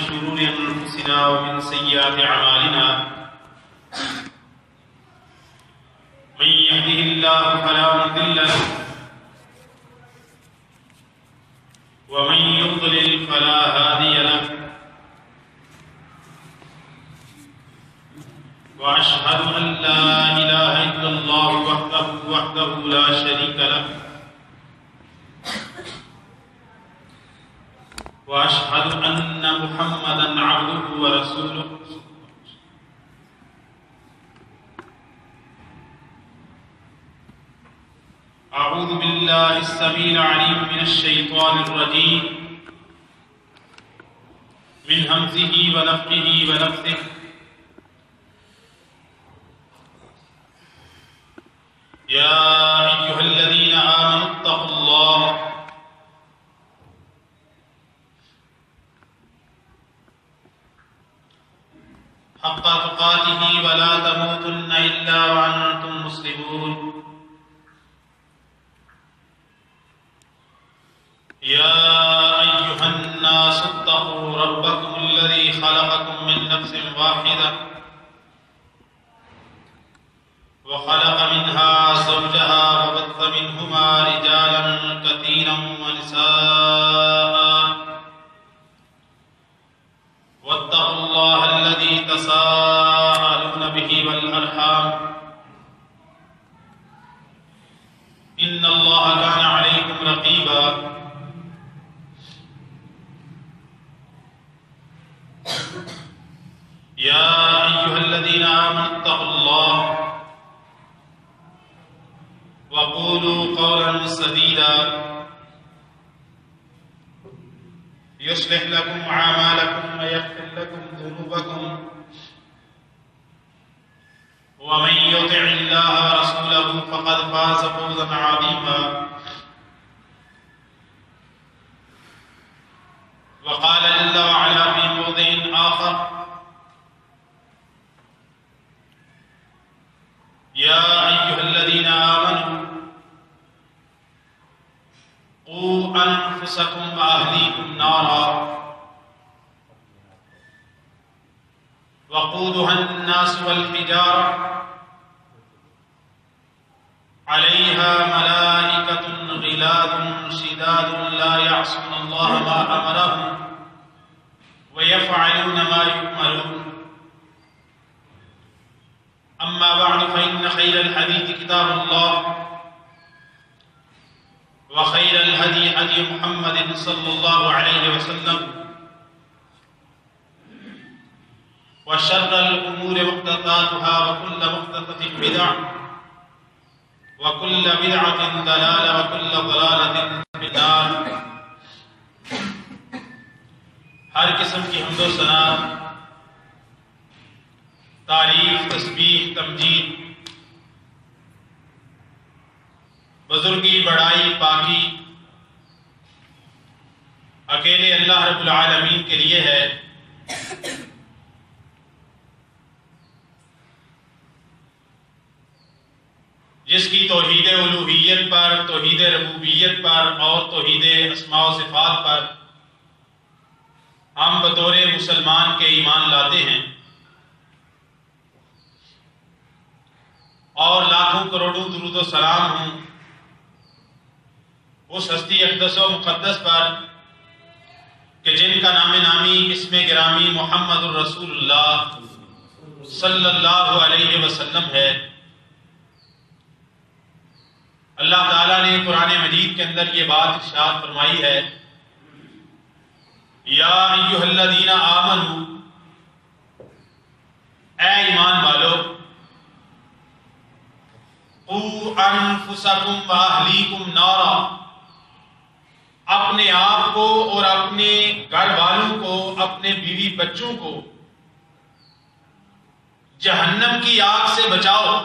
شرور أنفسنا ومن سيئات أعمالنا من يهده الله فلا مضل له ومن يضلل فلا هادي له وأشهد أن لا إله إلا الله وحده لا شريك له وأشهد أن محمدا عبده ورسوله أعوذ بالله السميع العليم من الشيطان الرجيم من همزه ونفخه ونفثه يا أيها الذين آمنوا اتقوا الله حق تقاته ولا تموتن إلا وأنتم مسلمون يا أيها الناس اتقوا ربكم الذي خلقكم من نفس واحدة وخلق منها زوجها وبث منهما رجالا كثيرا ونساء واتقوا الله الذي تساءلون به والأرحام إن الله كان عليكم رقيبا يا أيها الذين آمنوا اتقوا الله وقولوا قولا سديدا يصلح لكم أعمالكم ويغفر لكم ذنوبكم ومن يطع الله ورسوله فقد فاز فوزا عظيما وقال جل وعلا في موضع آخر يا أيها الذين آمنوا قوا أنفسكم وأهليكم نارا وقودها الناس والحجارة عليها ملائكة غلاظ شداد لا يعصون الله ما أمرهم ويفعلون ما يؤمرون أما بعد فإن خير الحديث كتاب الله وخير الهدي هدي محمد صلى الله عليه وسلم وشر الأمور محدثاتها وكل محدثة بدعة وكل بدعة ضلالة وكل ضلالة في النار. ہر قسم کی حمد و ثنا، تعریف، تسبیح، تمجید، بزرگی، بڑائی، پاکی اکیلے اللہ رب العالمین کے لیے ہے. جس کی توحید الوہیت پر، توحید ربوبیت پر اور توحید اسماء و صفات پر ہم بطور مسلمان کے ایمان لاتے ہیں، اور لاکھوں کروڑوں درود و سلام ہوں اس ہستی اقدس و مقدس پر کہ جن کا نام نامی اسم گرامی محمد الرسول اللہ صلی اللہ علیہ وسلم ہے. اللہ تعالیٰ نے قرآن مجید کے اندر یہ بات ارشاد فرمائی ہے، یا ایھا الذین آمنوا، اے ایمان والو، قوا انفسکم واہلیکم نارا، اپنے آپ کو اور اپنے گھر والوں کو، اپنے بیوی بچوں کو جہنم کی آگ سے بچاؤ.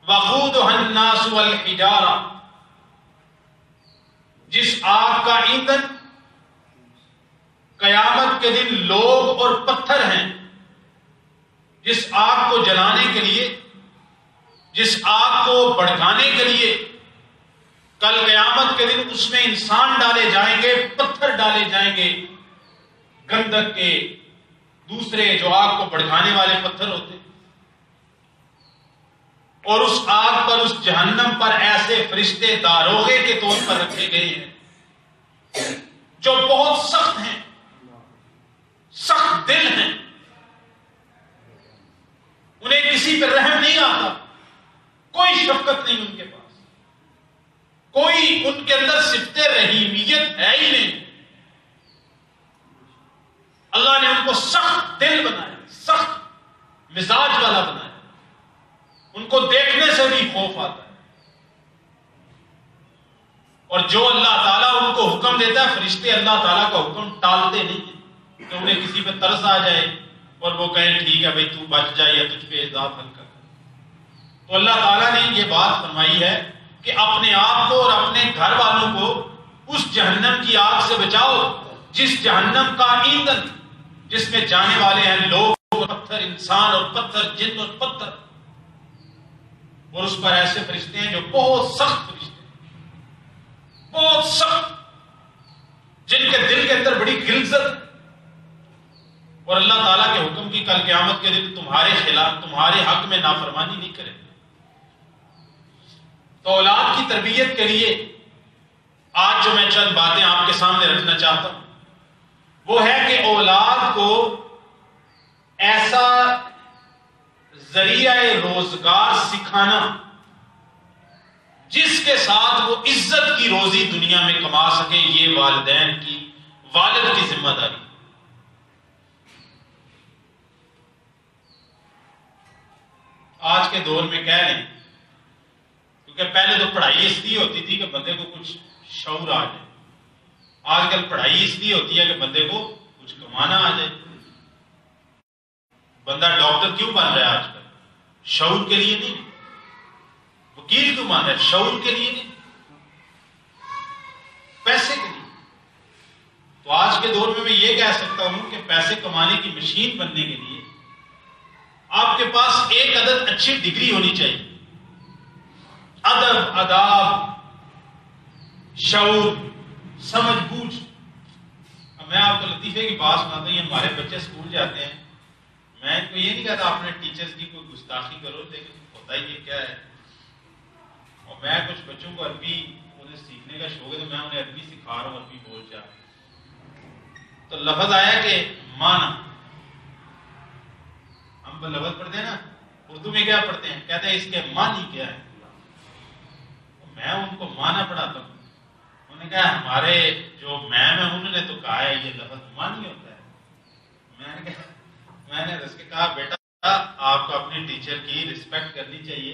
وقودها الناس والحجارہ، جس آگ کا ایندھن قیامت کے دن لوگ اور پتھر ہیں، جس آگ کو جلانے کے لیے، جس آگ کو بھڑکانے کے لیے کل قیامت کے دن اس میں انسان ڈالے جائیں گے، پتھر ڈالے جائیں گے، گندک کے، دوسرے جو آگ کو بھڑکانے والے پتھر ہوتے ہیں، اور اس آگ پر، اس جہنم پر ایسے فرشتے داروغے کے طور پر رکھے گئے ہیں جو بہت سخت ہیں، سخت دل ہیں، انہیں کسی پہ رحم نہیں آتا، کوئی شفقت نہیں ان کے پاس، کوئی ان کے اندر صفت رحیمیت ہے ہی نہیں۔ اللہ نے ان کو سخت دل بنایا، سخت مزاج والا بنایا، ان کو دیکھنے سے بھی خوف آتا ہے۔ اور جو اللہ تعالیٰ ان کو حکم دیتا ہے، فرشتے اللہ تعالیٰ کا حکم ٹالتے نہیں ہیں کہ انہیں کسی پہ ترس آ جائے اور وہ کہیں ٹھیک ہے بھائی تو بچ جائے یا تجھ پہ عذاب ہلکا کر۔ تو اللہ تعالیٰ نے یہ بات فرمائی ہے کہ اپنے آپ کو اور اپنے گھر والوں کو اس جہنم کی آگ سے بچاؤ جس جہنم کا ایندھن، جس میں جانے والے ہیں لوگ اور پتھر، انسان اور پتھر، جن اور پتھر، اور اس پر ایسے فرشتے ہیں جو بہت سخت فرشتے ہیں، بہت سخت، جن کے دل کے اندر بڑی غلظت، اور اللہ تعالیٰ کے حکم کی کل قیامت کے دن تمہارے خلاف، تمہارے حق میں نافرمانی نہیں کرے۔ تو اولاد کی تربیت کے لیے آج جو میں چند باتیں آپ کے سامنے رکھنا چاہتا ہوں وہ ہے کہ اولاد کو ایسا ذریعہ روزگار سکھانا جس کے ساتھ وہ عزت کی روزی دنیا میں کما سکے، یہ والدین کی، والد کی ذمہ داری۔ آج کے دور میں کہہ لیں، کیونکہ پہلے تو پڑھائی اس لیے ہوتی تھی کہ بندے کو کچھ شعور آ جائے، آج کل پڑھائی اس لیے ہوتی ہے کہ بندے کو کچھ کمانا آ جائے۔ بندہ ڈاکٹر کیوں بن رہا ہے آج کل؟ شعور کے لیے نہیں۔ وکیل کیوں بن رہا ہے؟ شعور کے لیے نہیں، پیسے کے لیے۔ تو آج کے دور میں یہ کہہ سکتا ہوں کہ پیسے کمانے کی مشین بننے کے لیے آپ کے پاس ایک عدد اچھی ڈگری ہونی چاہیے، ادب، آداب، شعور، سمجھ بوجھ۔ اب میں آپ کو لطیفے کی بات سناتا ہوں، ہمارے بچے اسکول جاتے ہیں، میں ان کو یہ نہیں کہتا اپنے ٹیچرز کی کوئی گستاخی کرو، لیکن ہوتا ہی یہ کیا ہے، اور میں کچھ بچوں کو عربی انہیں سیکھنے کا شوق ہے تو میں انہیں عربی سکھا رہا ہوں، عربی بول جا۔ تو لفظ آیا کہ مانا، ہم لفظ پڑھتے ہیں نا، اردو میں کیا پڑھتے ہیں؟ کہتے ہیں اس کے معنی کیا ہے؟ میں ان کو معنی پڑھاتا ہوں، انہوں نے کہا ہمارے جو میم ہے انہوں نے تو کہا ہے یہ لفظ معنی ہوتا ہے۔ میں نے اس کے کہا بیٹا آپ کو اپنی ٹیچر کی رسپیکٹ کرنی چاہیے،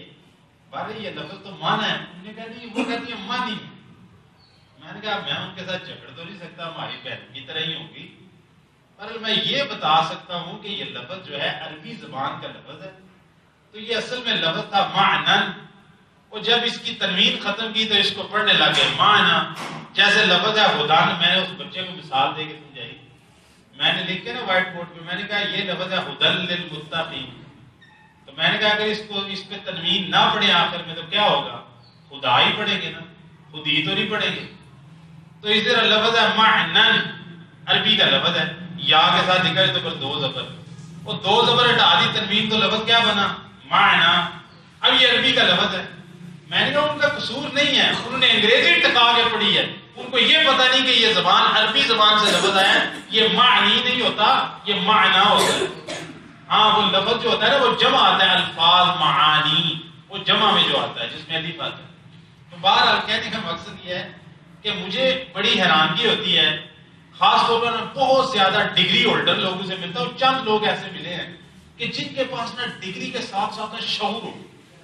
بھائی یہ لفظ تو معنی ہے۔ انہوں نے کہا نہیں، وہ کہتی ہے معنی۔ میں نے کہا میں ان کے ساتھ جھگڑ تو نہیں سکتا، ہماری بہن کی طرح ہی ہوگی، پر میں یہ بتا سکتا ہوں کہ یہ لفظ جو ہے عربی زبان کا لفظ ہے، تو یہ اصل میں لفظ تھا معنن، اور جب اس کی تنوین ختم کی تو اس کو پڑھنے لگے معنی۔ جیسے لفظ ہے ہدن، میں نے اس بچے کو مثال دے کے سمجھائی، میں نے لکھ کے نا وائٹ بورڈ پہ، میں نے کہا یہ لفظ ہے ہدن للمتقین، تو میں نے کہا اگر اس پہ تنوین نہ پڑھے آخر میں تو کیا ہوگا؟ خدا ہی پڑھیں گے نا، خود ہی تو نہیں پڑھیں گے۔ تو اس طرح لفظ ہے معنن، عربی کا لفظ ہے، یا کے ساتھ لکھا ہے تو پھر دو زبر، وہ دو زبر ہٹا دی تنوین تو لفظ کیا بنا؟ معنی۔ اب یہ عربی کا لفظ ہے۔ میں نے کہا ان کا قصور نہیں ہے، انہوں نے انگریزی ٹکا کے پڑھی ہے، ان کو یہ پتہ نہیں کہ یہ زبان عربی زبان سے لفظ آیا ہے، یہ معنی نہیں ہوتا، یہ معنی ہوتا ہے۔ ہاں وہ لفظ جو ہوتا ہے نا وہ جمع آتا ہے، الفاظ معانی، وہ جمع میں جو آتا ہے جس میں الف آتا ہے۔ تو بہرحال کہنے کا مقصد یہ ہے کہ مجھے بڑی حیرانگی ہوتی ہے، خاص طور پر میں بہت زیادہ ڈگری ہولڈر لوگوں سے ملتا ہوں، چند لوگ ایسے ملے ہیں کہ جن کے پاس نا ڈگری کے ساتھ ساتھ شعور ہو،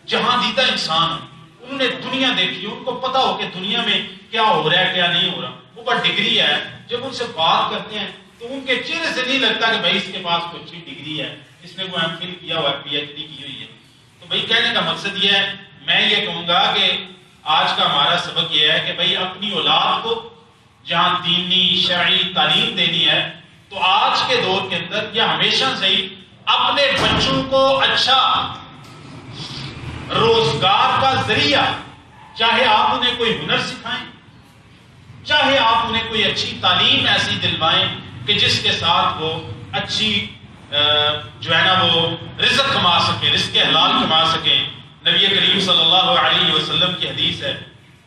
جہاں دیدہ انسان ہو، انہوں نے دنیا دیکھی، ان کو پتا ہو کہ دنیا میں کیا ہو رہا ہے کیا نہیں ہو رہا، اوپر ڈگری ہے، جب ان سے بات کرتے ہیں تو ان کے چہرے سے نہیں لگتا کہ بھائی اس کے پاس کوئی اچھی ڈگری ہے، اس نے کوئی ایم فل کیا ہوا ہے، پی ایچ ڈی کی ہوئی ہے۔ تو بھائی کہنے کا مقصد یہ ہے، میں یہ کہوں گا کہ آج کا ہمارا سبق یہ ہے کہ بھائی اپنی اولاد کو جہاں دینی شرعی تعلیم دینی ہے تو آج کے دور کے اندر یا ہمیشہ سے ہی اپنے بچوں کو اچھا روزگار کا ذریعہ چاہے آپ انہیں کوئی ہنر سکھائیں، چاہے آپ انہیں کوئی اچھی تعلیم ایسی دلوائیں کہ جس کے ساتھ وہ اچھی جو ہے نا وہ رزق کما سکیں، رزق حلال کما سکیں۔ نبی کریم صلی اللہ علیہ وسلم کی حدیث ہے،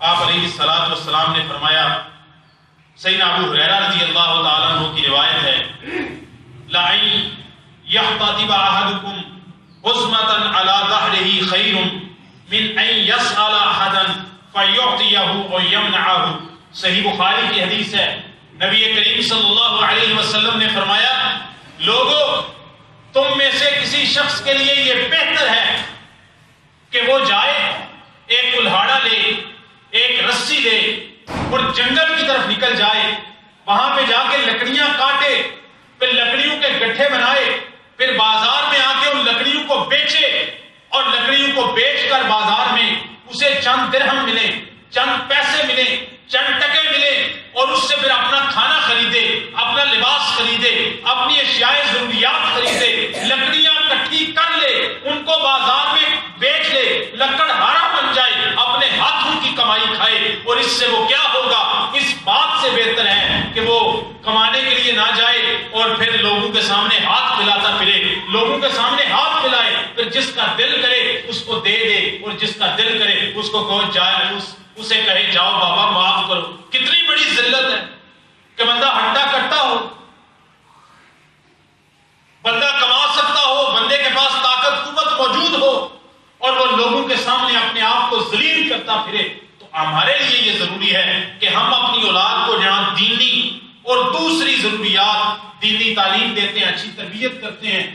آپ علیہ الصلوۃ والسلام نے فرمایا، سیدنا ابو ہریرہ رضی اللہ تعالیٰ عنہ کی روایت ہے، لَعِن يَحْتَطِبَ أَحَدُكُمْ حُزْمَةً عَلَى ظَهْرِهِ خَيْرٌ مِنْ أَنْ يَسْأَلَ أَحَدًا فَيُعْطِيَهُ أَوْ يَمْنَعَهُ۔ صحیح بخاری کی حدیث ہے، نبی کریم صلی اللہ علیہ وسلم نے فرمایا، لوگوں تم میں سے کسی شخص کے لیے یہ بہتر ہے کہ وہ جائے، ایک کلہاڑا لے، ایک رسی لے اور جنگل کی طرف نکل جائے، وہاں پہ جا کے لکڑیاں کاٹے، پھر لکڑیوں کے گٹھے بنائے، پھر بازار میں آ کے ان لکڑیوں کو بیچے، اور لکڑیوں کو بیچ کر بازار میں اسے چند درہم ملے، چند پیسے ملے، چند ٹکے ملے، اور اس سے پھر اپنا کھانا خریدے، اپنا لباس خریدے، اپنی اشیاء ضروریات خریدے، لکڑیاں اکٹھی کر لے، ان کو بازار میں بیچ لے، لکڑہارا بن جائے، اپنے ہاتھوں کی کمائی کھائے، اور اس سے وہ کیا ہوگا؟ اس بات سے بہتر ہے کہ وہ کمانے کے لیے نہ جائے اور پھر لوگوں کے سامنے ہاتھ پھیلاتا پھرے، لوگوں کے سامنے ہاتھ پھیلائے، پھر جس کا دل کرے اس کو دے دے، اور جس کا دل کرے اس کو کہو جائے، اسے کہے جاؤ بابا معاف کرو۔ کتنی بڑی ذلت ہے کہ بندہ ہٹا کٹا ہو، بندہ کما سکتا ہو، بندے کے پاس طاقت قوت موجود ہو، اور وہ لوگوں کے سامنے اپنے آپ کو ذلیل کرتا پھرے۔ تو ہمارے لیے یہ ضروری ہے کہ ہم اپنی اولاد کو جہاں دینی اور دوسری ضروریات، دینی تعلیم دیتے ہیں، اچھی تربیت کرتے ہیں،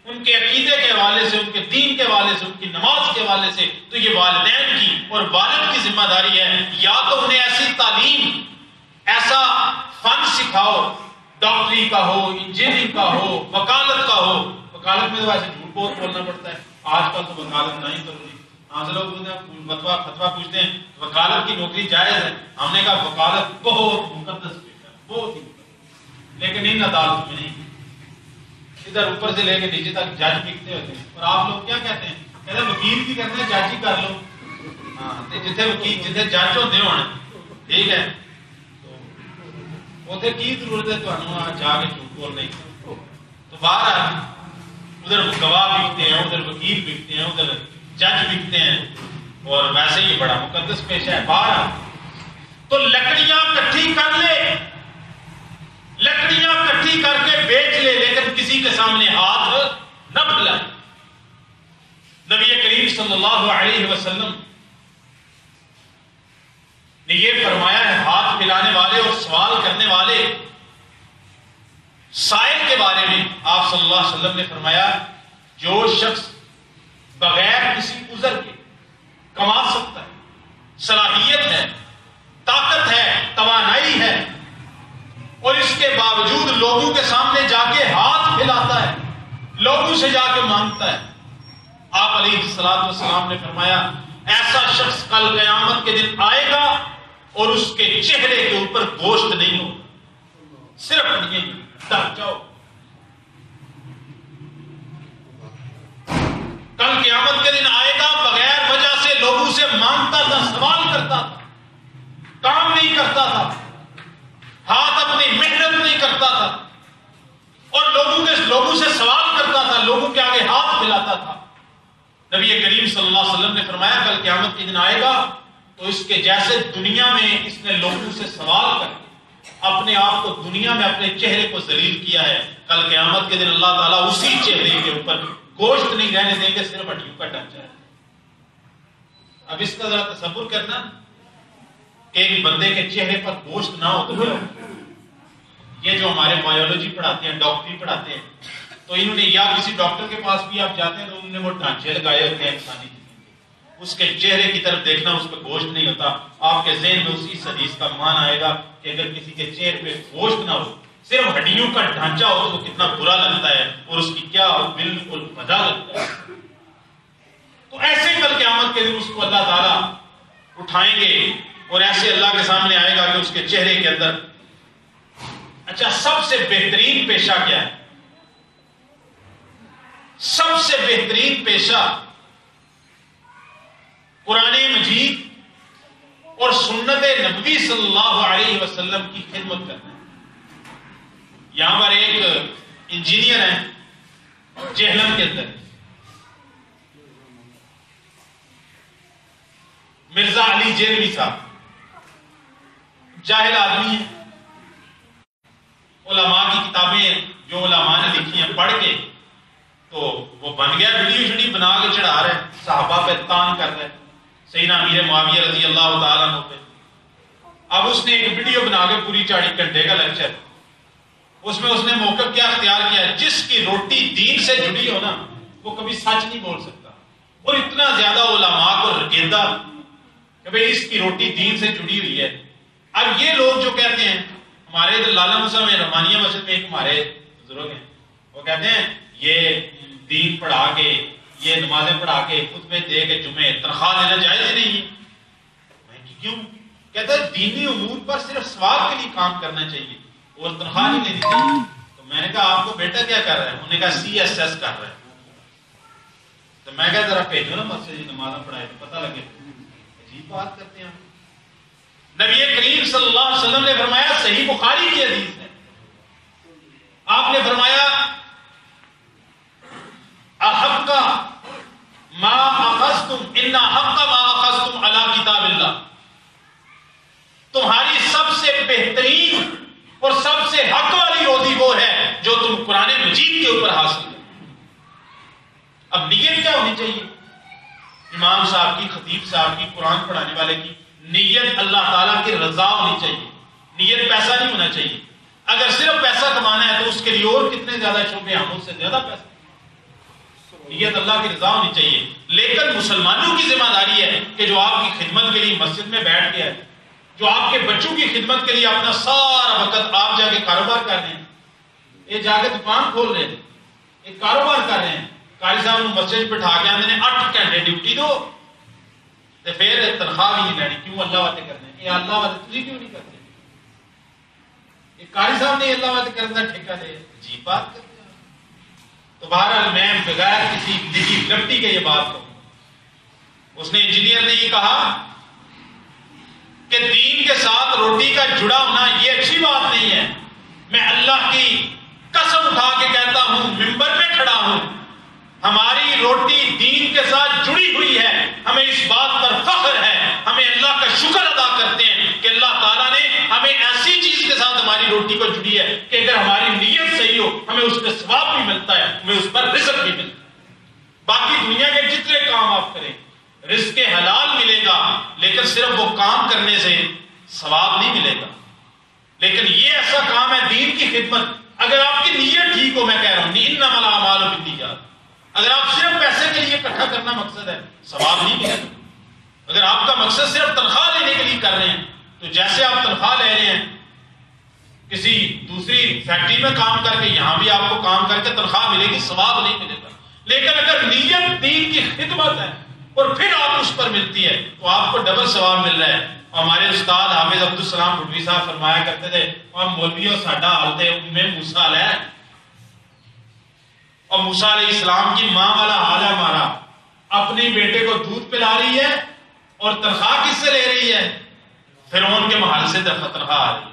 ان کے عقیدے کے حوالے سے، ان کے دین کے حوالے سے، ان کی نماز کے حوالے سے، تو یہ والدین کی اور والد کی ذمہ داری ہے، یا تو انہیں ایسی تعلیم، ایسا فن سکھاؤ، ڈاکٹری کا ہو، انجینئرنگ کا ہو، وکالت کا ہو۔ وکالت میں تو ویسے جھوٹ بہت بولنا پڑتا ہے، آج کل تو وکالت نہیں ضروری۔ ہاں لوگ فتویٰ پوچھتے ہیں وکالت کی نوکری جائز ہے، ہم نے کہا وکالت بہت مقدس پیشہ ہے، بہت ہی مقدس، لیکن ان عدالت میں نہیں۔ ادھر اوپر سے لے کے نیچے تک جج بکتے ہوتے ہیں، اور آپ لوگ کیا کہتے ہیں؟ کہتے ہیں وکیل کی کرتے ہیں، جج ہی کر لو۔ ہاں جتنے وکیل جتنے جج ہوتے ہونے، ٹھیک ہے، تو اتنے کی ضرورت ہے تمہیں جا کے جھوٹ بولنے کی؟ تو باہر ادھر گواہ بکتے ہیں، ادھر وکیل بکتے ہیں، ادھر جج بکتے ہیں، اور ویسے ہی بڑا مقدس پیشہ ہے باہر۔ تو لکڑیاں کٹھی کر لے، لکڑیاں کٹھی کر کے بیچ لے، لیکن کسی کے سامنے ہاتھ نہ پھیلائے۔ نبی کریم صلی اللہ علیہ وسلم نے یہ فرمایا ہے، ہاتھ پھیلانے والے اور سوال کرنے والے سائل کے بارے میں آپ صلی اللہ علیہ وسلم نے فرمایا، جو شخص بغیر کسی عذر کے کما سکتا ہے، صلاحیت ہے، طاقت ہے، توانائی ہے، اور اس کے باوجود لوگوں کے سامنے جا کے ہاتھ پھیلاتا ہے، لوگوں سے جا کے مانگتا ہے، آپ علیہ الصلوۃ والسلام نے فرمایا ایسا شخص کل قیامت کے دن آئے گا اور اس کے چہرے کے اوپر گوشت نہیں ہوگا، صرف یہ ڈر جاؤ۔ کل قیامت کے دن آئے گا، بغیر وجہ سے لوگوں سے مانگتا تھا، سوال کرتا تھا، کام نہیں کرتا تھا، ہاتھ اپنی محنت نہیں کرتا تھا، اور لوگوں سے سوال کرتا تھا، لوگوں کے آگے ہاتھ پھیلاتا تھا۔ نبی کریم صلی اللہ علیہ وسلم نے فرمایا کل قیامت کے دن آئے گا تو اس کے جیسے دنیا میں اس نے لوگوں سے سوال کر کے اپنے آپ کو دنیا میں اپنے چہرے کو ذلیل کیا ہے، کل قیامت کے دن اللہ تعالیٰ اسی چہرے کے اوپر گوشت نہیں رہنے دیں گے، صرف ہڈیوں کا ڈھانچہ ہے۔ اب اس کا ذرا تصور کرنا کہ ایک بندے کے چہرے پر گوشت نہ ہو تو یہ جو ہمارے بایولوجی پڑھاتے ہیں، ڈاکٹری پڑھاتے ہیں، تو انہوں نے یا کسی ڈاکٹر کے پاس بھی آپ جاتے ہیں تو انہوں نے وہ ڈھانچے لگائے ہوتے ہیں انسانی، اس کے چہرے کی طرف دیکھنا، اس پہ گوشت نہیں ہوتا۔ آپ کے ذہن میں اسی حدیث کا معنی آئے گا کہ اگر کسی کے چہرے پہ گوشت نہ ہو، صرف ہڈیوں کا ڈھانچہ ہو تو وہ کتنا برا لگتا ہے، اور اس کی کیا بالکل مزہ لگتا ہے۔ تو ایسے کل قیامت کے دن اس کو اللہ تعالیٰ اٹھائیں گے اور ایسے اللہ کے سامنے آئے گا کہ اس کے چہرے کے اندر، اچھا سب سے بہترین پیشہ کیا ہے؟ سب سے بہترین پیشہ قرآن مجید اور سنت نبوی صلی اللہ علیہ وسلم کی خدمت کرنا ہے۔ یہاں پر ایک انجینئر ہیں جہلم کے اندر، مرزا علی جیلوی صاحب، جاہل آدمی ہیں، علماء کی کتابیں جو علماء نے لکھی ہیں پڑھ کے تو وہ بن گیا، ویڈیو شیڈیو بنا کے چڑھا رہے ہیں، صحابہ پہ تان کر رہے ہیں، سیدنا امیر معاویہ رضی اللہ تعالیٰ عنہ پہ۔ اب اس نے ایک ویڈیو بنا کے پوری 40 گھنٹے کا لیکچر، اس میں اس نے موقف کیا اختیار کیا ہے، جس کی روٹی دین سے جڑی ہو نا وہ کبھی سچ نہیں بول سکتا، اور اتنا زیادہ علماء کو رکیدہ کہ بھئی اس کی روٹی دین سے جڑی ہوئی ہے۔ اب یہ لوگ جو کہتے ہیں، ہمارے ادھر لالا موسیٰ میں رحمانیہ مسجد میں ایک ہمارے بزرگ ہیں، وہ کہتے ہیں یہ دین پڑھا کے، یہ نمازیں پڑھا کے، خطبے دے کے جمعے تنخواہ لینا جائز ہی نہیں ہے۔ میں کیوں؟ کہتا ہے دینی امور پر صرف ثواب کے لیے کام کرنا چاہیے اور تنخواہ نہیں لینی چاہیے۔ تو میں نے کہا آپ کو بیٹا کیا کر رہا ہے؟ انہوں نے کہا CSS کر رہا ہے۔ تو میں کہا ذرا بھیجو نا مسجد نمازیں پڑھائے تو پتہ لگے۔ عجیب بات کرتے ہیں۔ نبی کریم صلی اللہ علیہ وسلم نے فرمایا، صحیح بخاری کی حدیث ہے، آپ نے فرمایا احق ما اخذتم ان حق ما اخذتم علی کتاب اللہ، تمہاری سب سے بہترین اور سب سے حق والی روزی وہ ہے جو تم قرآن مجید کے اوپر حاصل کرو۔ اب نیت کیا ہونی چاہیے؟ امام صاحب کی، خطیب صاحب کی، قرآن پڑھانے والے کی نیت اللہ تعالیٰ کی رضا ہونی چاہیے، نیت پیسہ نہیں ہونا چاہیے۔ اگر صرف پیسہ کمانا ہے تو اس کے لیے اور کتنے زیادہ شعبے ہیں، اس سے زیادہ پیسہ۔ نیت اللہ کی رضا ہونی چاہیے، لیکن مسلمانوں کی ذمہ داری ہے کہ جو آپ کی خدمت کے لیے مسجد میں بیٹھ گیا ہے، جو آپ کے بچوں کی خدمت کے لیے اپنا سارا وقت آپ جا کے کاروبار کر رہے ہیں، یہ جا کے دکان کھول رہے ہیں، ایک کاروبار کر رہے ہیں، قاری صاحب مسجد بٹھا کے آنے 8 گھنٹے ڈیوٹی دو تو پھر تنخواہ بھی نہیں لینی، کیوں اللہ باتیں کرنے ہیں؟ یہ اللہ باتیں تجھے کیوں نہیں کرتے؟ یہ قاری صاحب نے اللہ باتیں کرنے کا ٹھیکہ دے، عجیب بات کرتے ہیں۔ تو بہرحال میں بغیر کسی نجی گرفتی کے یہ بات کہوں، اس نے انجینئر نے یہ کہا کہ دین کے ساتھ روٹی کا جڑا ہونا یہ اچھی بات نہیں ہے۔ میں اللہ کی قسم اٹھا کے کہتا ہوں، منبر پہ کھڑا ہوں، ہماری روٹی دین کے ساتھ جڑی ہوئی ہے، ہمیں اس بات پر فخر ہے، ہمیں اللہ کا شکر ادا کرتے ہیں کہ اللہ تعالیٰ نے ہمیں ایسی چیز کے ساتھ ہماری روٹی کو جڑی ہے کہ اگر ہماری نیت صحیح ہو ہمیں اس پہ ثواب بھی ملتا ہے، ہمیں اس پر رزق بھی ملتا ہے۔ باقی دنیا کے جتنے کام آپ کریں رزق حلال ملے گا، لیکن صرف وہ کام کرنے سے ثواب نہیں ملے گا۔ لیکن یہ ایسا کام ہے دین کی خدمت، اگر آپ کی نیت ٹھیک ہو، میں کہہ رہا ہوں انما الاعمال بالنیات، اگر آپ صرف پیسے کے لیے اکٹھا کرنا مقصد ہے ثواب نہیں ملے گا۔ اگر آپ کا مقصد صرف تنخواہ لینے کے لیے کر رہے ہیں تو جیسے آپ تنخواہ لے رہے ہیں کسی دوسری فیکٹری میں کام کر کے، یہاں بھی آپ کو کام کر کے تنخواہ ملے گی، ثواب نہیں ملے گا۔ لیکن اگر نیت دین کی خدمت ہے اور پھر آپ اس پر ملتی ہے تو آپ کو ڈبل ثواب مل رہا ہے۔ ہمارے استاد حافظ عبدالسلام بھٹوی صاحب فرمایا کرتے تھے، اور مولویوں ساڈا حالت ام موسیٰ ہے، اور موسیٰ علیہ السلام کی ماں والا حال ہے ہمارا، اپنے بیٹے کو دودھ پلا رہی ہے اور تنخواہ کس سے لے رہی ہے؟ فرعون کے محل سے تنخواہ آ رہی ہے۔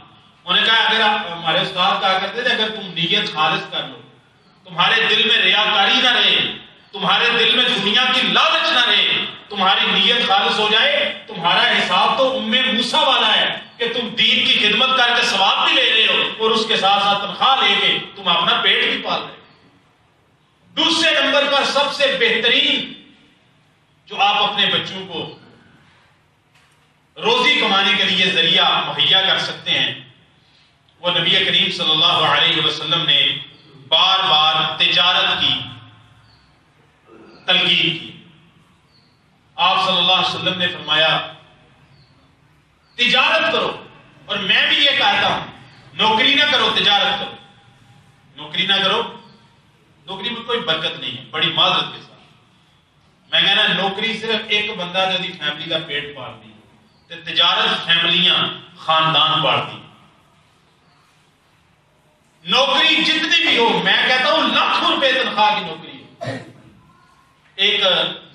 انہوں نے کہا اگر ہمارے استاد کہا کرتے تھے اگر تم نیت خالص کر لو، تمہارے دل میں ریاکاری نہ رہے، تمہارے دل میں دنیا کی لالچ نہ رہے، تمہاری نیت خالص ہو جائے، تمہارا حساب تو ام موسیٰ والا ہے کہ تم دین کی خدمت کر کے ثواب بھی لے رہے ہو اور اس کے ساتھ ساتھ تنخواہ لے کے تم اپنا پیٹ بھی پال رہے ہو۔ دوسرے نمبر پر سب سے بہترین جو آپ اپنے بچوں کو روزی کمانے کے لیے ذریعہ مہیا کر سکتے ہیں، وہ نبی کریم صلی اللہ علیہ وسلم نے بار بار تجارت کی تلقین کی۔ آپ صلی اللہ علیہ وسلم نے فرمایا تجارت کرو، اور میں بھی یہ کہتا ہوں نوکری نہ کرو، تجارت کرو۔ نوکری نہ کرو، نوکری میں کوئی برکت نہیں ہے، بڑی معذرت کے ساتھ میں کہنا نوکری صرف ایک بندہ جو فیملی کا پیٹ پالتی ہے، تجارت فیملیاں خاندان پالتی ہیں۔ نوکری جتنی بھی ہو، میں کہتا ہوں لاکھوں روپے تنخواہ کی نوکری ہو، ایک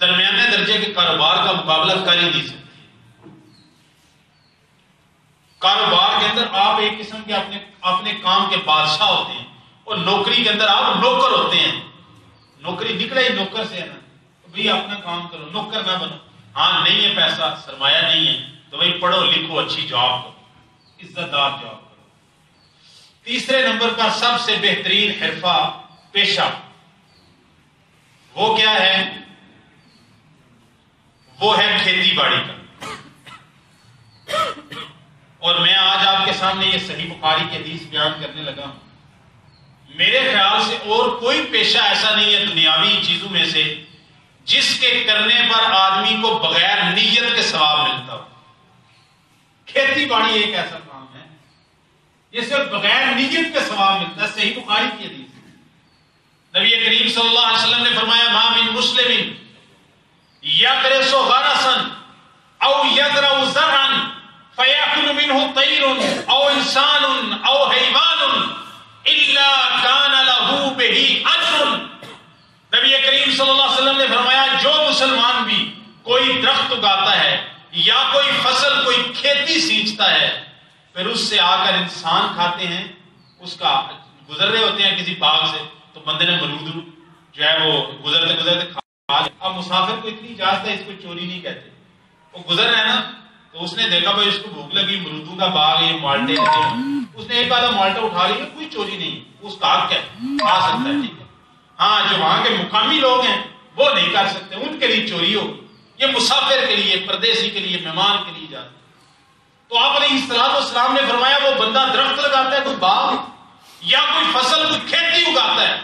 درمیانے درجے کے کاروبار کا مقابلہ کر ہی نہیں سکتی۔ کاروبار کے اندر آپ ایک قسم کے اپنے کام کے بادشاہ ہوتے ہیں، اور نوکری کے اندر آپ نوکر ہوتے ہیں. نوکری نکلا ہی نوکر سے ہے نا، بھائی اپنا کام کرو، نوکر نہ بنو. ہاں نہیں ہے پیسہ، سرمایہ نہیں ہے تو بھائی پڑھو لکھو، اچھی جاب کرو، عزت دار جاب کرو. تیسرے نمبر پر سب سے بہترین حرفہ پیشہ وہ کیا ہے؟ وہ ہے کھیتی باڑی کا. اور میں آج آپ کے سامنے یہ صحیح بخاری کی حدیث بیان کرنے لگا ہوں. میرے خیال سے اور کوئی پیشہ ایسا نہیں ہے دنیاوی چیزوں میں سے جس کے کرنے پر آدمی کو بغیر نیت کے ثواب ملتا ہو. کھیتی باڑی ایک ایسا کام ہے جس سے بغیر نیت کے ثواب ملتا ہے. صحیح بخاری کی حدیث. نبی کریم صلی اللہ علیہ وسلم نے فرمایا ما من مسلم یغرس غرسا او یزرع زرعا فیأکل منه طیر او انسان او حیوان الا کان له به اجر. نبی کریم صلی اللہ علیہ وسلم نے فرمایا جو مسلمان بھی کوئی درخت اگاتا ہے یا کوئی فصل کوئی کھیتی سینچتا ہے، پھر اس سے آ کر انسان کھاتے ہیں، اس کا گزر رہے ہوتے ہیں کسی باغ سے تو بندے نے مرود جو ہے وہ گزرتے گزرتے کھا لیا. اب مسافر کو اتنی اجازت ہے، اس کو چوری نہیں کہتے. وہ گزر رہا ہے نا تو اس نے دیکھا بھائی اس کو بھوک لگی، مرودوں کا باغ، یہ مالٹے لگے ہیں، اس نے ایک آدھا مالٹا اٹھا لیا، کوئی چوری نہیں، اس کا حق ہے، کھا سکتا ہے. ٹھیک ہے. ہاں جو وہاں کے مقامی لوگ ہیں وہ نہیں کر سکتے، ان کے لیے چوری ہو. یہ مسافر کے لیے، پردیسی کے لیے، مہمان کے لیے جاتا. تو آپ علیہ السلام نے فرمایا وہ بندہ درخت لگاتا ہے، کوئی باغ یا کوئی فصل کوئی کھیتی اگاتا ہے،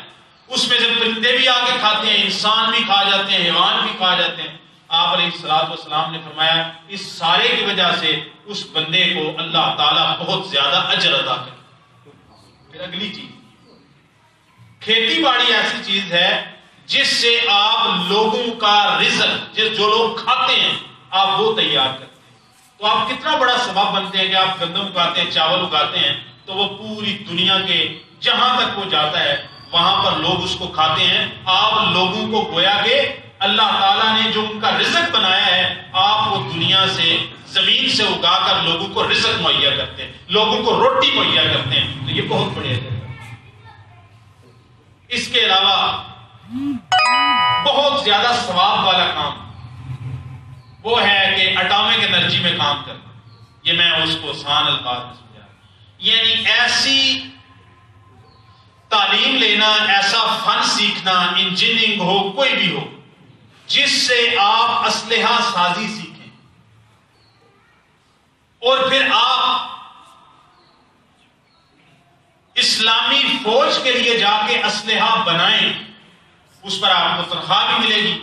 اس میں سے پرندے بھی آ کے کھاتے ہیں، انسان بھی کھا جاتے ہیں، حیوان بھی کھا جاتے ہیں. آپ علیہ السلام نے فرمایا اس سارے کی وجہ سے اس بندے کو اللہ تعالیٰ بہت زیادہ اجر عطا کرے. پھر اگلی چیز، کھیتی باڑی ایسی چیز ہے جس سے آپ لوگوں کا رزق، جو لوگ کھاتے ہیں، آپ وہ تیار کرتے ہیں. تو آپ کتنا بڑا سبب بنتے ہیں کہ آپ گندم اگاتے ہیں، چاول اگاتے ہیں، تو وہ پوری دنیا کے جہاں تک وہ جاتا ہے وہاں پر لوگ اس کو کھاتے ہیں. آپ لوگوں کو گویا کہ اللہ تعالیٰ نے جو ان کا رزق بنایا ہے، آپ وہ دنیا سے، زمین سے اگا کر لوگوں کو رزق مہیا کرتے ہیں، لوگوں کو روٹی مہیا کرتے ہیں. تو یہ بہت بڑی ہے. اس کے علاوہ بہت زیادہ ثواب والا کام وہ ہے کہ اٹامک انرجی میں کام کرنا. یہ میں اس کو آسان الفاظ میں سمجھا، یعنی ایسی تعلیم لینا، ایسا فن سیکھنا، انجینئرنگ ہو کوئی بھی ہو، جس سے آپ اسلحہ سازی سیکھیں اور پھر آپ اسلامی فوج کے لیے جا کے اسلحہ بنائیں. اس پر آپ کو تنخواہ بھی ملے گی،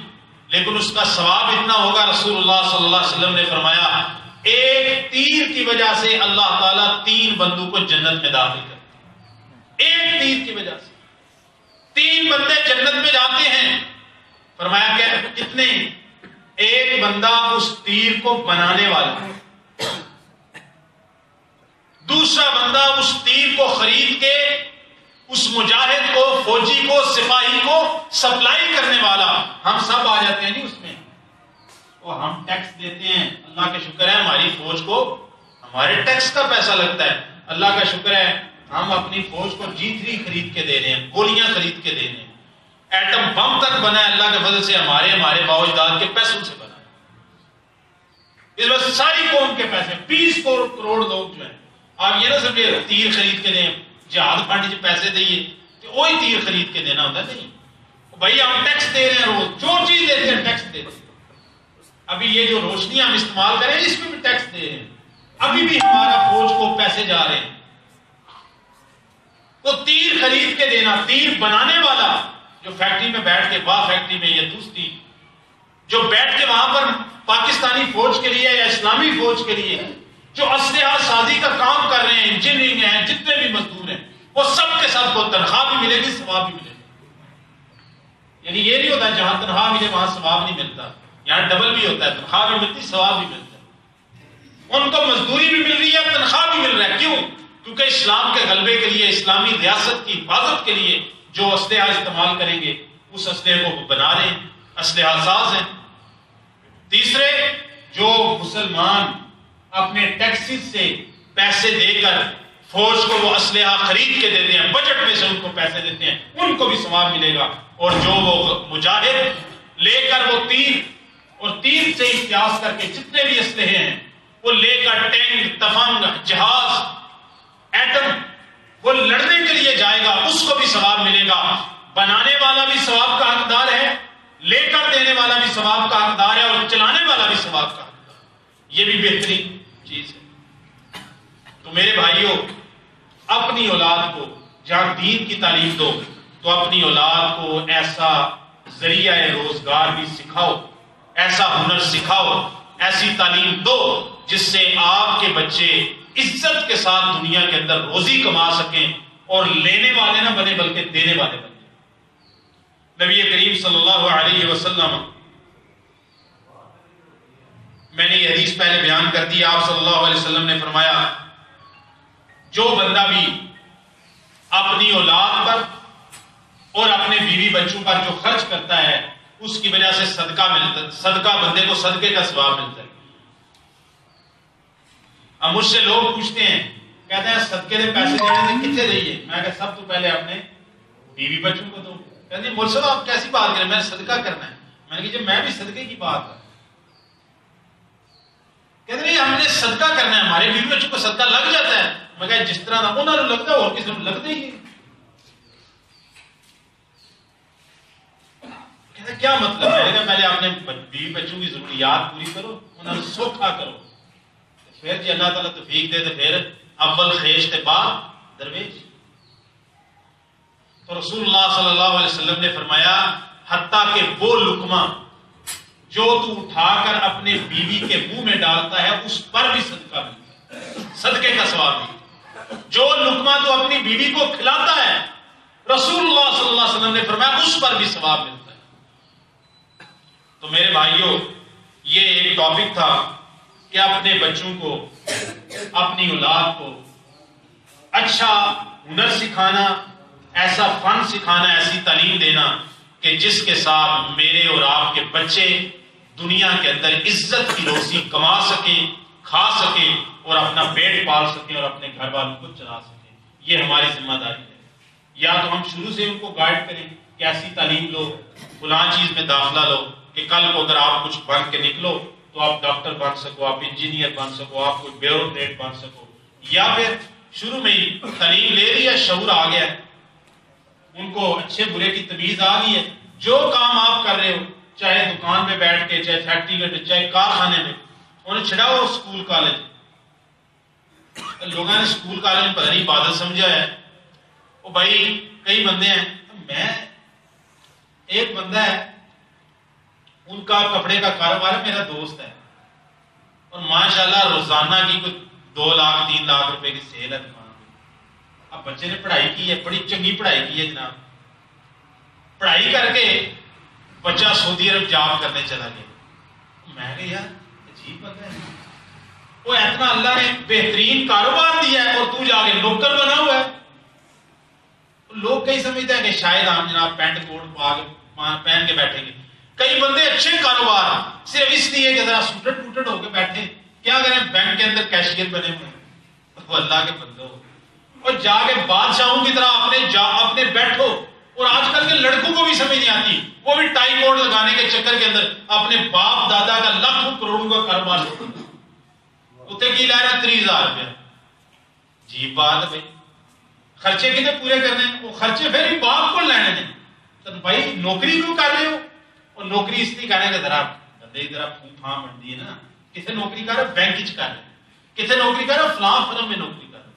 لیکن اس کا ثواب اتنا ہوگا. رسول اللہ صلی اللہ علیہ وسلم نے فرمایا ایک تیر کی وجہ سے اللہ تعالیٰ 3 بندوں کو جنت میں داخل کرتے ہیں. ایک تیر کی وجہ سے 3 بندے جنت میں جاتے ہیں. فرمایا کہ کتنے؟ ایک بندہ اس تیر کو بنانے والا، دوسرا بندہ اس تیر کو خرید کے اس مجاہد کو، فوجی کو، سپاہی کو سپلائی کرنے والا. ہم سب آ جاتے ہیں نہیں اس میں، اور ہم ٹیکس دیتے ہیں. اللہ کا شکر ہے ہماری فوج کو ہمارے ٹیکس کا پیسہ لگتا ہے. اللہ کا شکر ہے ہم اپنی فوج کو G3 خرید کے دے رہے ہیں، گولیاں خرید کے دے رہے ہیں. ایٹم بم تک بنا ہے اللہ کے فضل سے، ہمارے باوجداد کے پیسوں سے بنا ہے. اس وقت ساری قوم کے پیسے، 20 کروڑ لوگ جو ہیں. آپ یہ نہ سمجھے تیر خرید کے دیں، جہاد پارٹی سے پیسے دئیے کہ وہی تیر خرید کے دینا ہوتا ہے. نہیں بھائی، ہم ٹیکس دے رہے ہیں، روز جو چیز دیتے ہیں ٹیکس دیتے ہیں. ابھی یہ جو روشنی ہم استعمال کریں اس میں بھی ٹیکس دے رہے ہیں. ابھی بھی ہمارا فوج کو پیسے جا رہے ہیں. تو تیر خرید کے دینا، تیر بنانے والا جو فیکٹری میں بیٹھ کے، واہ فیکٹری میں یا دوسری جو بیٹھ کے وہاں پر پاکستانی فوج کے لیے یا اسلامی فوج کے لیے جو اسلحہ سازی کا کام کر رہے ہیں، انجینئرنگ ہیں، جتنے بھی مزدور ہیں، وہ سب کے ساتھ کو تنخواہ بھی ملے گی، ثواب بھی ملے گا. یعنی یہ نہیں ہوتا جہاں تنخواہ ملے وہاں ثواب نہیں ملتا. یہاں ڈبل بھی ہوتا ہے، تنخواہ بھی ملتی، ثواب بھی ملتا ہے. ان کو مزدوری بھی مل رہی ہے، تنخواہ بھی مل رہا ہے. کیوں؟ کیونکہ اسلام کے غلبے کے لیے، اسلامی ریاست کی حفاظت کے لیے جو اسلحہ استعمال کریں گے اس اسلحے کو وہ بنا رہے ہیں، اسلحہ ساز ہیں. تیسرے، جو مسلمان اپنے ٹیکسز سے پیسے دے کر فوج کو وہ اسلحہ خرید کے دیتے ہیں، بجٹ میں سے ان کو پیسے دیتے ہیں، ان کو بھی ثواب ملے گا۔ اور جو وہ مجاہد لے کر وہ تیر اور تیر سے امتیاز کر کے جتنے بھی اسلحے ہیں وہ لے کر ٹینک، تفنگ، جہاز، ایٹم وہ لڑنے کے لیے جائے گا، اس کو بھی ثواب ملے گا۔ بنانے والا بھی ثواب کا حقدار ہے، لے کر دینے والا بھی ثواب کا حقدار ہے، اور چلانے والا بھی ثواب کا حقدار ہے۔ یہ بھی بہترین چیز ہے۔ تو میرے بھائیوں، اپنی اولاد کو جہاں دین کی تعلیم دو تو اپنی اولاد کو ایسا ذریعہ روزگار بھی سکھاؤ، ایسا ہنر سکھاؤ، ایسی تعلیم دو جس سے آپ کے بچے عزت کے ساتھ دنیا کے اندر روزی کما سکیں اور لینے والے نہ بنے بلکہ دینے والے بنے۔ نبی کریم صلی اللہ علیہ وسلم، میں نے یہ حدیث پہلے بیان کر دی، آپ صلی اللہ علیہ وسلم نے فرمایا جو بندہ بھی اپنی اولاد پر اور اپنے بیوی بچوں پر جو خرچ کرتا ہے اس کی وجہ سے صدقہ ملتا، صدقہ بندے کو صدقے کا ثواب ملتا ہے۔ اب مجھ سے لوگ پوچھتے ہیں، کہتے ہیں صدقے کے پیسے دینے سے کتنے دئیے؟ میں کہا سب تو پہلے اپنے بیوی بچوں کو دو۔ کہتے ہیں مجھ سے آپ کیسی بات کریں، میں نے صدقہ کرنا ہے۔ میں نے کہا جب میں بھی صدقے کی بات کر، کہتے ہیں ہم نے صدقہ کرنا ہے، ہمارے بیوی بچوں کو صدقہ لگ جاتا ہے۔ میں کہا جس طرح نہ انہوں نے لگتا ہے اور کسی نے لگتا ہی ہے۔ کہتے ہیں کیا مطلب ہے؟ کہ پہلے اپنے بیوی بچوں کی ضروریات پوری کرو، انہیں سوکھا کرو، پھر جی اللہ تعالیٰ توفیق دے تو پھر اول خیش تے بعد درویش۔ تو رسول اللہ صلی اللہ علیہ وسلم نے فرمایا حتیٰ کہ وہ لقمہ جو تو اٹھا کر اپنے بیوی کے منہ میں ڈالتا ہے اس پر بھی صدقہ ملتا ہے، صدقے کا ثواب ملتا ہے۔ جو لقمہ تو اپنی بیوی کو کھلاتا ہے رسول اللہ صلی اللہ علیہ وسلم نے فرمایا اس پر بھی ثواب ملتا ہے۔ تو میرے بھائیوں، یہ ایک ٹاپک تھا کہ اپنے بچوں کو، اپنی اولاد کو اچھا ہنر سکھانا، ایسا فن سکھانا، ایسی تعلیم دینا کہ جس کے ساتھ میرے اور آپ کے بچے دنیا کے اندر عزت کی روزی کما سکیں، کھا سکیں اور اپنا پیٹ پال سکیں اور اپنے گھر والوں کو چلا سکیں۔ یہ ہماری ذمہ داری ہے۔ یا تو ہم شروع سے ان کو گائیڈ کریں کہ ایسی تعلیم لو، فلاں چیز میں داخلہ لو کہ کل کو اگر آپ کچھ بن کے نکلو تو آپ ڈاکٹر بن سکو، آپ انجینئر بن سکو، آپ کوئی بیوروکریٹ بن سکو۔ یا پھر شروع میں ہی تعلیم لے لیا، شعور آ گیا، ان کو اچھے برے کی تمیز آ گئی ہے، جو کام آپ کر رہے ہو، چاہے دکان پہ بیٹھ کے، چاہے فیکٹری میں، چاہے کارخانے میں، انہیں چھڑاؤ اسکول کالج۔ لوگوں نے اسکول کالج میں پتہ نہیں بادل سمجھا ہے۔ وہ بھائی کئی بندے ہیں، میں ایک بندہ ہے ان کا کپڑے کا کاروبار ہے، میرا دوست ہے، اور ماشاءاللہ روزانہ کی کوئی 2 لاکھ 3 لاکھ روپے کی سیل ہے دکان میں۔ اب بچے نے پڑھائی کی ہے، بڑی چنگی پڑھائی کی ہے جناب، پڑھائی کر کے بچہ سعودی عرب جاب کرنے چلا گیا۔ میں نے یار عجیب بندہ ہے، وہ اتنا اللہ نے بہترین کاروبار دیا ہے اور تو جا کے نوکر بنا ہوا ہے۔ لوگ کئی سمجھتے ہیں کہ شاید ہم جناب پینٹ کوٹ پہن کے بیٹھیں گے۔ کئی بندے اچھے کاروبار صرف اس لیے کہ ذرا سوٹڈ ٹوٹڈ ہو کے بیٹھے، کیا کریں بینک کے اندر کیشیئر بنے ہوئے ہیں۔ وہ اللہ کے بندوں، اور جا کے بادشاہوں کی طرح اپنے بیٹھو۔ اور آج کل کے لڑکوں کو بھی سمجھ نہیں آتی، وہ بھی ٹائی کوٹ لگانے کے چکر کے اندر اپنے باپ دادا کا لاکھوں کروڑوں کا کاروبار اتنے کی لا رہا 30,000 روپیہ۔ جی بات ہے بھائی، خرچے کتنے پورے کرنے ہیں؟ وہ خرچے پھر بھی باپ کو لینے ہیں۔ تو بھائی نوکری کیوں کر رہے ہو؟ اور نوکری اس لیے کر رہے ہیں کہ ذرا بندے ذرا پھاں بنتی ہے نا، کسے نوکری کر رہے بینک کر رہے، کسے نوکری کر رہے فلاں فرم میں نوکری کر رہے۔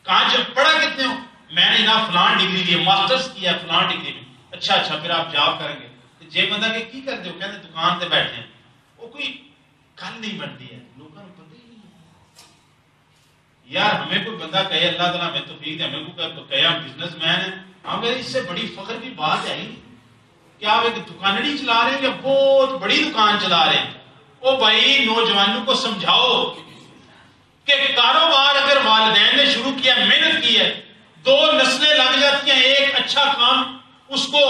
کہاں جب پڑھا کتنے ہو؟ میں نے نا فلاں ڈگری لی، ماسٹرز کیا فلاں ڈگری میں۔ اچھا پھر آپ جاب کریں گے جی بندہ کہ کی کرتے ہو؟ کہتے دکان سے بیٹھے ہیں۔ وہ کوئی گل نہیں بنتی ہے، لوگوں کو پتہ ہی نہیں ہے۔ یار ہمیں کوئی بندہ کہے اللہ تعالیٰ ہمیں توفیق دے، ہمیں کوئی کہے ہم بزنس مین ہیں، ہمیں اس سے بڑی فخر کی بات ہے ہی کیا آپ ایک دکانڑی چلا رہے ہیں یا بہت بڑی دکان چلا رہے ہیں۔ او بھائی نوجوانوں کو سمجھاؤ کہ کاروبار اگر والدین نے شروع کیا، محنت کی ہے، 2 نسلیں لگ جاتی ہیں ایک اچھا کام اس کو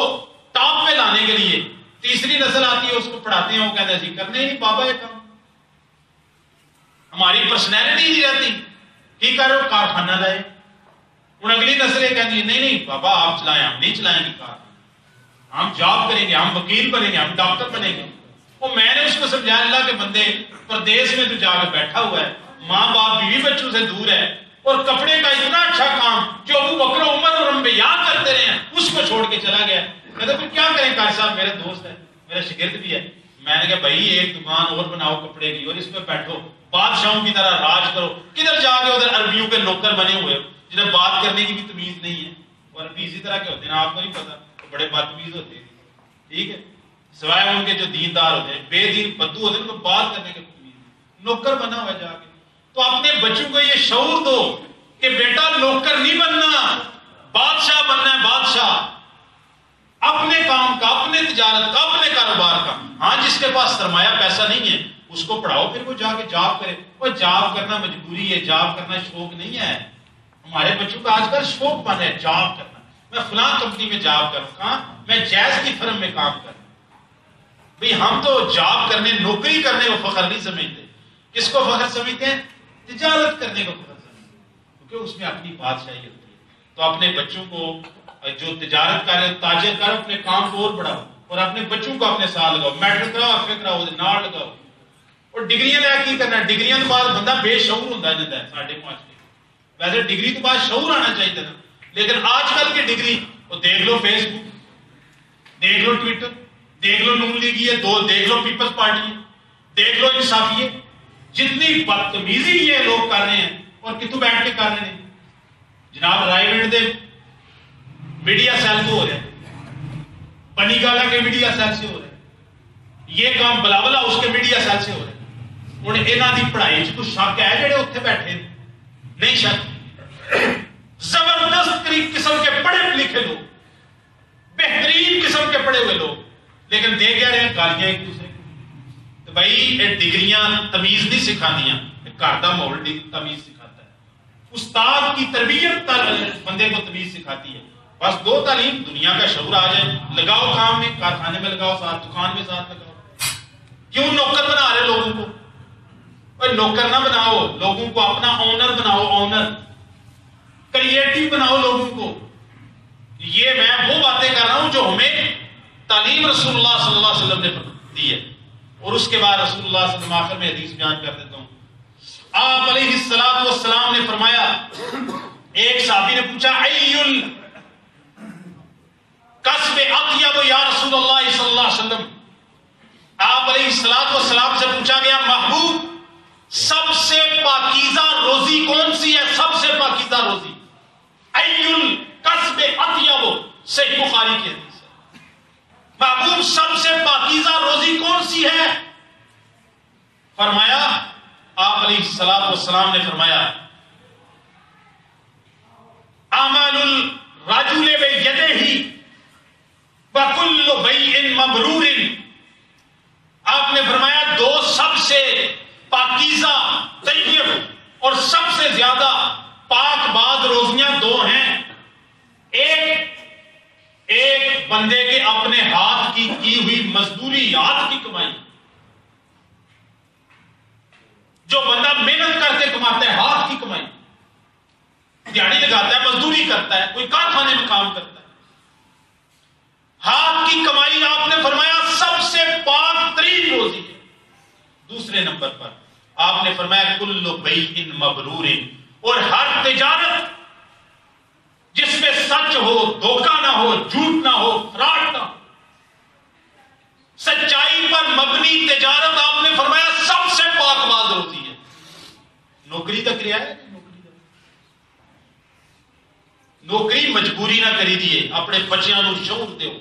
ٹاپ پہ لانے کے لیے، تیسری نسل آتی ہے اس کو پڑھاتے ہیں، وہ کہتے ہیں جی کرنے ہی نہیں بابا یہ کام۔ ہماری پرسنالٹی نہیں رہتی کی کر رہے ہو؟ کارخانہ لائے. ہوں اگلی نسلیں کہتی ہے نہیں بابا آپ چلائیں، ہم نہیں چلائیں گے کارخانہ، ہم جاب کریں گے، ہم وکیل بنیں گے، ہم ڈاکٹر بنیں گے. وہ میں نے اس کو سمجھایا اللہ کے بندے پردیس میں تو جا کے بیٹھا ہوا ہے، ماں باپ بیوی بچوں سے دور ہے، اور کپڑے کا اتنا اچھا کام جو ابو بکر عمر اور انبیاء کرتے رہے ہیں اس کو چھوڑ کے چلا گیا. کہتے پھر کیا کریں قاری صاحب، میرے دوست ہے، میرا شاگرد بھی ہے. میں نے کہا بھائی ایک دکان اور بناؤ کپڑے کی اور اس پہ بیٹھو، بادشاہوں کی طرح راج کرو. کدھر جا کے ادھر عربیوں کے نوکر بنے ہوئے جنہیں بات کرنے کی بھی تمیز نہیں ہے. اور عربی اسی طرح کے ہوتے ہیں، آپ کو نہیں پتا، بڑے بدتمیز ہوتے ہیں. ٹھیک ہے، سوائے ان کے جو دیندار ہوتے ہیں، بے دین بدو ہوتے ہیں، ان کو بات کرنے کے تمیز. نوکر بنا ہوا جا کے. تو اپنے بچوں کو یہ شعور دو کہ بیٹا نوکر نہیں بننا، بادشاہ بننا ہے، بادشاہ. اپنے کام کا، اپنے تجارت کا، اپنے کاروبار کا. ہاں جس کے پاس سرمایہ پیسہ نہیں ہے اس کو پڑھاؤ، پھر وہ جا کے جاب کرے. وہ جاب کرنا مجبوری ہے، جاب کرنا شوق نہیں ہے. ہمارے بچوں کا آج کل شوق بن ہے جاب کرنا. میں فلاں کمپنی میں جاب کروں، کہاں؟ میں جیز کی فرم میں کام کروں. بھئی ہم تو جاب کرنے، نوکری کرنے کو فخر نہیں سمجھتے. کس کو فخر سمجھتے ہیں؟ تجارت کرنے کو فخر سمجھتے ہیں، کیونکہ اس میں اپنی بادشاہی ہوتی ہے. تو اپنے بچوں کو جو تجارت کر رہے، تاجر کر، اپنے کام کو اور بڑھاؤ اور اپنے بچوں کو اپنے ساتھ لگاؤ. میٹرک کراؤ، ایف اے کراؤ، نال لگاؤ. اور ڈگریاں لے کی کرنا، ڈگریاں تو بعد بندہ بے شعور ہوتا جاتا ہے ساڈے معاشرے. ویسے ڈگری تو بعد شعور آنا چاہیے نا. لیکن آج کل کی ڈگری، وہ دیکھ لو فیس بک، دیکھ لو ٹویٹر، دیکھ لو نون لیگی ہے، دیکھ لو پیپلز پارٹی ہے، دیکھ لو انصافی ہے. جتنی بدتمیزی یہ لوگ کر رہے ہیں اور کتوں بیٹھ کے کر رہے ہیں. جناب رائے دے میڈیا سیل تو ہو رہا ہے، پنی گالا کے میڈیا سیل سے ہو رہا ہے، یہ کام بلاولا اس کے میڈیا سیل سے ہو رہا ہے. ہوں یہاں کی پڑھائی کچھ شک ہے جڑے اتنے بیٹھے نہیں؟ شک. زبردست قسم کے پڑھے لکھے لوگ، بہترین قسم کے پڑھے ہوئے لوگ، لیکن دے گیا رہے گالیاں ایک دوسرے کو. تو بھائی یہ ڈگریاں تمیز نہیں سکھاندیاں، گھر کا ماحول تمیز سکھاتا ہے. استاد کی تربیت بندے کو تمیز سکھاتی ہے. بس دو تعلیم، دنیا کا شعور آ جائے، لگاؤ کام میں، کارخانے میں لگاؤ، ساتھ دکان میں ساتھ لگاؤ. کیوں نوکر بنا رہے لوگوں کو؟ اور نوکر نہ بناؤ، لوگوں کو اپنا آنر بناؤ، آنر کریٹو بناؤ لوگوں کو. یہ میں وہ باتیں کر رہا ہوں جو ہمیں تعلیم رسول اللہ صلی اللہ علیہ وسلم نے دی ہے. اور اس کے بعد رسول اللہ صلی اللہ علیہ وسلم آخر میں حدیث بیان کر دیتا ہوں. آپ علیہ الصلوۃ والسلام نے فرمایا، ایک صحابی نے پوچھا ای کسب اطیب یا رسول اللہ صلی اللہ علیہ وسلم. آپ علیہ الصلوۃ والسلام سے پوچھا گیا محبوب سب سے پاکیزہ روزی کون سی ہے؟ سب سے پاکیزہ روزی ای کسب اطیب، صحیح بخاری کی حدیث ہے. محبوب سب سے پاکیزہ روزی کون سی ہے؟ فرمایا، آپ علیہ الصلوۃ والسلام نے فرمایا اعمال الرجل بیدہ وکل بیع مبرور. آپ نے فرمایا دو سب سے پاکیزہ، طیب اور سب سے زیادہ پاک باز روزیاں دو ہیں. ایک بندے کے اپنے ہاتھ کی ہوئی مزدوری، ہاتھ کی کمائی، جو بندہ محنت کر کے کماتا ہے، ہاتھ کی کمائی، دیہڑی لگاتا ہے، مزدوری کرتا ہے، کوئی کارخانے میں کام کرتا ہے، ہاتھ کی کمائی آپ نے فرمایا سب سے پاک ترین روزی ہے. دوسرے نمبر پر آپ نے فرمایا کل بیع مبرور، اور ہر تجارت جس میں سچ ہو، دھوکہ نہ ہو، جھوٹ نہ ہو، فراڈ نہ ہو، سچائی پر مبنی تجارت آپ نے فرمایا سب سے پاک باز روزی ہے. نوکری تک رہا ہے، نوکری مجبوری نہ کری دیے. اپنے بچیاں کو شعور دو،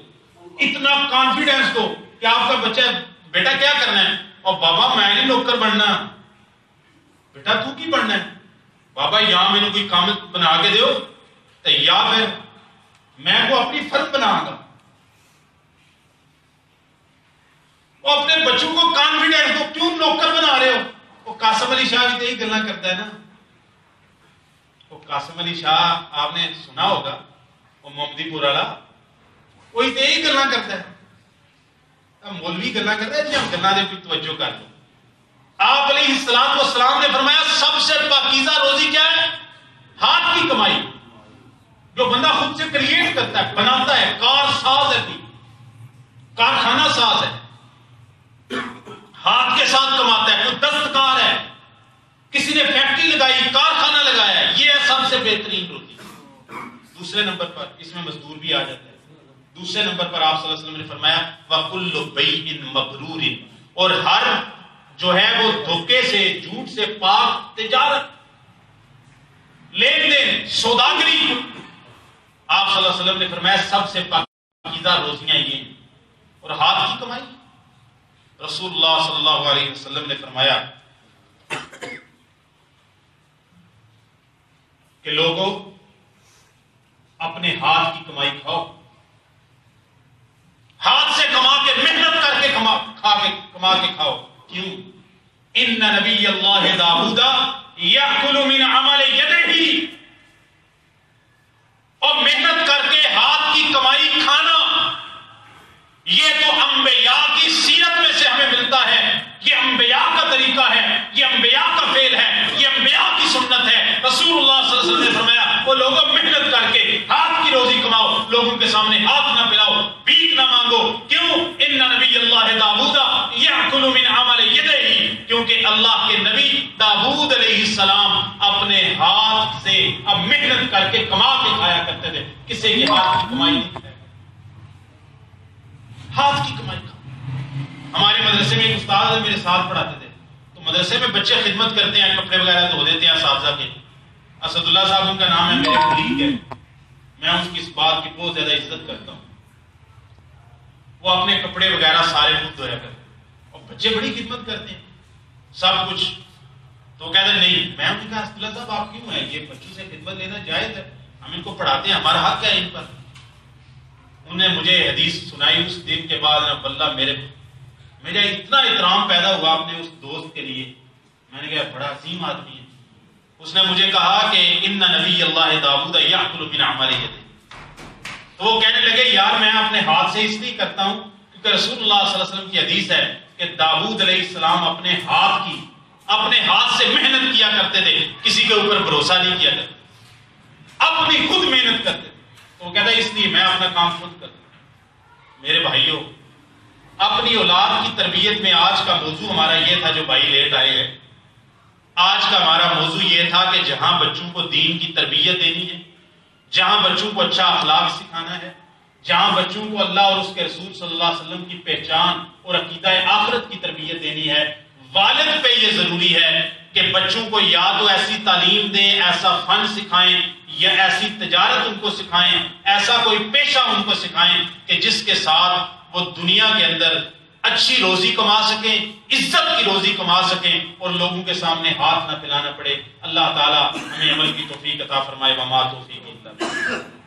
اتنا کانفیڈینس دو کہ آپ کا بچہ بیٹا کیا کرنا ہے؟ اور بابا میں نہیں نوکر بننا. بیٹا تو کی بننا ہے؟ بابا یہاں میں نے کوئی کام بنا کے دیو تو یا پھر میں کو اپنی فرد بنا گا. اور اپنے بچوں کو کانفیڈینس دو. کیوں نوکر بنا رہے ہو؟ وہ قاسم علی شاہ بھی تو یہی گلا کرتا ہے نا. وہ قاسم علی شاہ آپ نے سنا ہوگا، وہ محمدی پور والا، وہی تو یہی گلا کرتا ہے. مولوی گلا کرتا ہے جی ہم گلا دے کوئی توجہ کر لو. آپ علیہ السلام نے فرمایا سب سے پاکیزہ روزی کیا ہے؟ ہاتھ کی کمائی، جو بندہ خود سے کریٹ کرتا ہے، بناتا ہے، کار ساز ہے، کارخانہ ساز ہے، ہاتھ کے ساتھ کماتا ہے، کوئی دستکار ہے، کسی نے فیکٹری لگائی، کارخانہ لگایا ہے، یہ ہے سب سے بہترین روزی۔ دوسرے نمبر پر اس میں مزدور بھی آ جاتا ہے۔ دوسرے نمبر پر آپ صلی اللہ علیہ وسلم نے فرمایا وَكُلُّ بَيْءٍ مَبْرُورٍ، اور ہر جو ہے وہ دھوکے سے، جھوٹ سے پاک تجارت، لین دین، سوداگری، آپ صلی اللہ علیہ وسلم نے فرمایا سب سے پاکیزہ روزیاں یہ ہیں۔ اور ہاتھ کی کمائی، رسول اللہ صلی اللہ علیہ وسلم نے فرمایا کہ لوگوں اپنے ہاتھ کی کمائی کھاؤ، ہاتھ سے کما کے، محنت کر کے کما کے کھاؤ۔ کیوں؟ ان نبی اللہ داؤد یاکل من عمل یدہ، اور محنت کر کے ہاتھ کی کمائی کھانا یہ تو انبیاء کی سیرت میں سے ہمیں ملتا ہے، یہ انبیاء کا طریقہ ہے، یہ انبیاء کا فعل ہے، یہ انبیاء کی سنت ہے۔ رسول اللہ صلی اللہ علیہ وسلم نے فرمایا وہ لوگوں محنت کر کے ہاتھ کی روزی کماؤ، لوگوں کے سامنے ہاتھ نہ پھیلاؤ، بھیک نہ مانگو۔ کیوں؟ ان نبی اللہ داؤد یاکل من عمل یدہ، کیونکہ اللہ کے نبی داؤد علیہ السلام اپنے ہاتھ سے اب محنت کر کے کما کے کھایا کرتے تھے، کسی کے ہاتھ کی کمائی نہیں ہے، ہاتھ کی کمائی کا۔ ہمارے مدرسے میں ایک استاد میرے ساتھ پڑھاتے تھے، تو مدرسے میں بچے خدمت کرتے ہیں، کپڑے وغیرہ دھو دیتے ہیں اساتذہ کے۔ اسد اللہ صاحب ان کا نام ہے، میرے قریب ہے، میں اس کی اس بات کی بہت زیادہ عزت کرتا ہوں۔ وہ اپنے کپڑے وغیرہ سارے خود دھویا کرتے ہیں، اور بچے بڑی خدمت کرتے ہیں سب کچھ۔ تو وہ کہتے ہیں نہیں، میں نے کہا اسد اللہ صاحب آپ کیوں ہیں؟ یہ بچوں سے خدمت لینا جائز ہے، ہم ان کو پڑھاتے ہیں، ہمارا حق ہے ان پر۔ انہوں نے مجھے حدیث سنائی اس دن کے بعد، واللہ میرا اتنا احترام پیدا ہوا اپنے اس دوست کے لیے۔ میں نے کہا بڑا عظیم آدمی ہے۔ اس نے مجھے کہا کہ ان نبی اللہ داؤد یاکل من عمل یدہ، تو وہ کہنے لگے یار میں اپنے ہاتھ سے اس لیے کرتا ہوں کیونکہ رسول اللہ صلی اللہ علیہ وسلم کی حدیث ہے کہ داؤد علیہ السلام اپنے ہاتھ سے محنت کیا کرتے تھے، کسی کے اوپر بھروسہ نہیں کیا کرتے، اپنی خود محنت کرتے تھے۔ تو وہ کہتا ہے اس لیے میں اپنا کام خود کرتا ہوں۔ میرے بھائیوں، اپنی اولاد کی تربیت میں آج کا موضوع ہمارا یہ تھا، جو بھائی لیٹ آئے ہیں، آج کا ہمارا موضوع یہ تھا کہ جہاں بچوں کو دین کی تربیت دینی ہے، جہاں بچوں کو اچھا اخلاق سکھانا ہے، جہاں بچوں کو اللہ اور اس کے رسول صلی اللہ علیہ وسلم کی پہچان اور عقیدہ آخرت کی تربیت دینی ہے، والد پہ یہ ضروری ہے کہ بچوں کو یا تو ایسی تعلیم دیں، ایسا فن سکھائیں، یا ایسی تجارت ان کو سکھائیں، ایسا کوئی پیشہ ان کو سکھائیں کہ جس کے ساتھ وہ دنیا کے اندر اچھی روزی کما سکیں، عزت کی روزی کما سکیں، اور لوگوں کے سامنے ہاتھ نہ پھیلانا پڑے۔ اللہ تعالیٰ ہمیں عمل کی توفیق عطا فرمائے۔ وما توفیق الا باللہ۔